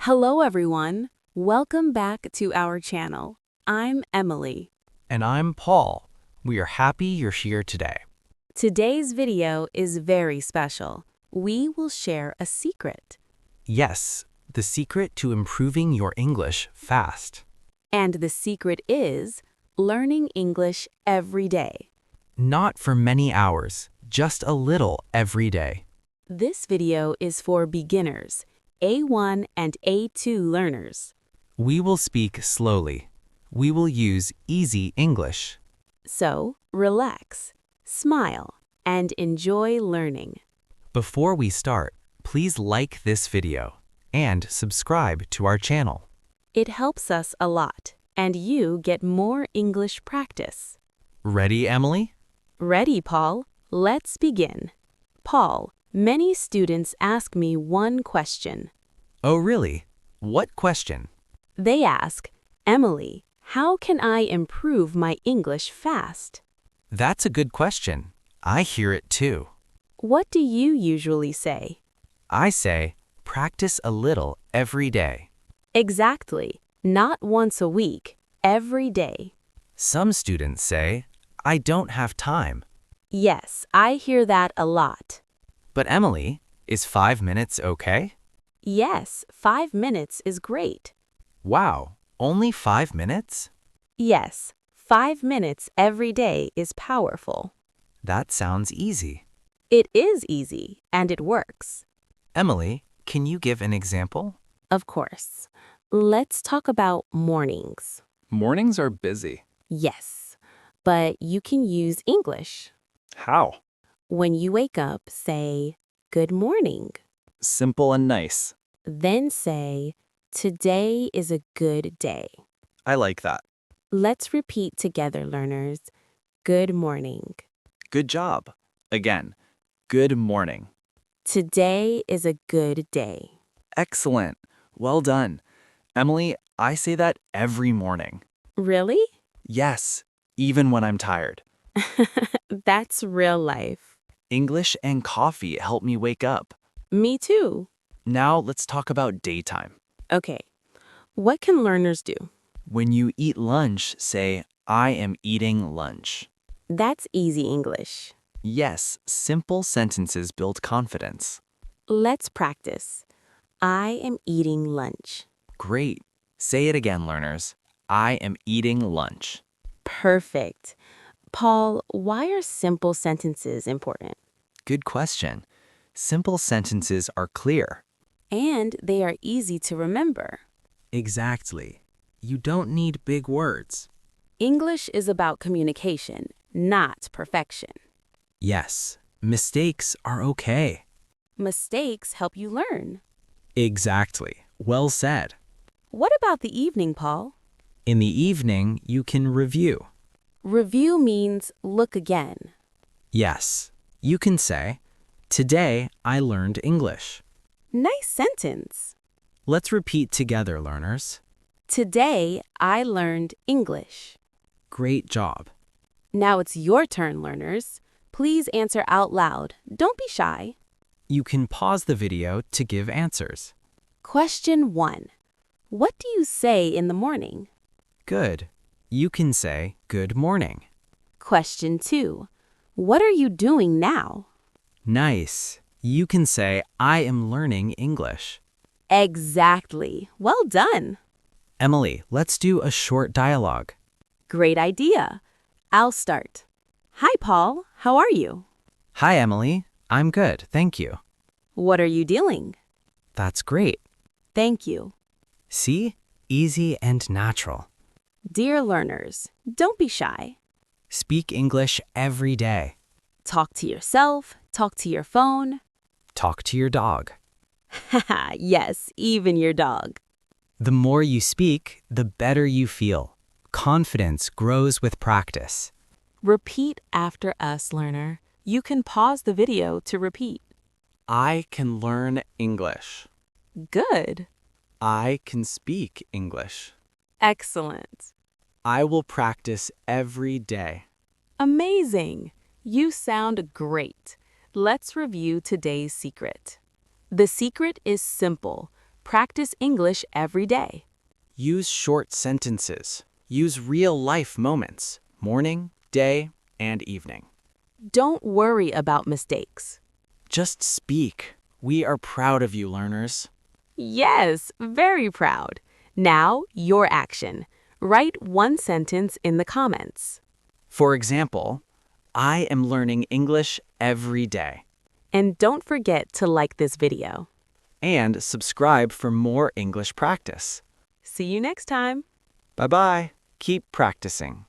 Hello everyone. Welcome back to our channel. I'm Emily. And I'm Paul. We are happy you're here today. Today's video is very special. We will share a secret. Yes, the secret to improving your English fast. And the secret is learning English every day. Not for many hours, just a little every day. This video is for beginners, A1 and A2 learners. We will speak slowly. We will use easy English. So, relax, smile, and enjoy learning. Before we start, please like this video and subscribe to our channel. It helps us a lot, and you get more English practice. Ready, Emily? Ready, Paul? Let's begin. Paul, many students ask me one question. Oh, really? What question? They ask, Emily, how can I improve my English fast? That's a good question. I hear it too. What do you usually say? I say, practice a little every day. Exactly. Not once a week, every day. Some students say, I don't have time. Yes, I hear that a lot. But Emily, is 5 minutes okay? Yes, 5 minutes is great. Wow, only 5 minutes? Yes, 5 minutes every day is powerful. That sounds easy. It is easy, and it works. Emily, can you give an example? Of course. Let's talk about mornings. Mornings are busy. Yes, but you can use English. How? When you wake up, say, good morning. Simple and nice. Then say, today is a good day. I like that. Let's repeat together, learners. Good morning. Good job. Again, good morning. Today is a good day. Excellent. Well done. Emily, I say that every morning. Really? Yes, even when I'm tired. That's real life. English and coffee help me wake up. Me too. Now let's talk about daytime. Okay, what can learners do? When you eat lunch, say, I am eating lunch. That's easy English. Yes, simple sentences build confidence. Let's practice. I am eating lunch. Great. Say it again, learners. I am eating lunch. Perfect. Paul, why are simple sentences important? Good question. Simple sentences are clear. And they are easy to remember. Exactly. You don't need big words. English is about communication, not perfection. Yes, mistakes are okay. Mistakes help you learn. Exactly. Well said. What about the evening, Paul? In the evening, you can review. Review means look again. Yes, you can say, today I learned English. Nice sentence. Let's repeat together, learners. Today, I learned English. Great job. Now it's your turn, learners. Please answer out loud. Don't be shy. You can pause the video to give answers. Question 1. What do you say in the morning? Good. You can say good morning. Question 2. What are you doing now? Nice. You can say I am learning English. Exactly. Well done. Emily, let's do a short dialogue. Great idea. I'll start. Hi, Paul. How are you? Hi, Emily. I'm good, thank you. What are you doing? That's great. Thank you. See? Easy and natural. Dear learners, don't be shy. Speak English every day. Talk to yourself, talk to your phone. Talk to your dog. Haha, yes, even your dog. The more you speak, the better you feel. Confidence grows with practice. Repeat after us, learner. You can pause the video to repeat. I can learn English. Good. I can speak English. Excellent. I will practice every day. Amazing. You sound great. Let's review today's secret. The secret is simple. Practice English every day. Use short sentences. Use real-life moments, morning, day, and evening. Don't worry about mistakes. Just speak. We are proud of you, learners. Yes, very proud. Now, your action. Write one sentence in the comments. For example, I am learning English every day. And don't forget to like this video. And subscribe for more English practice. See you next time. Bye-bye. Keep practicing.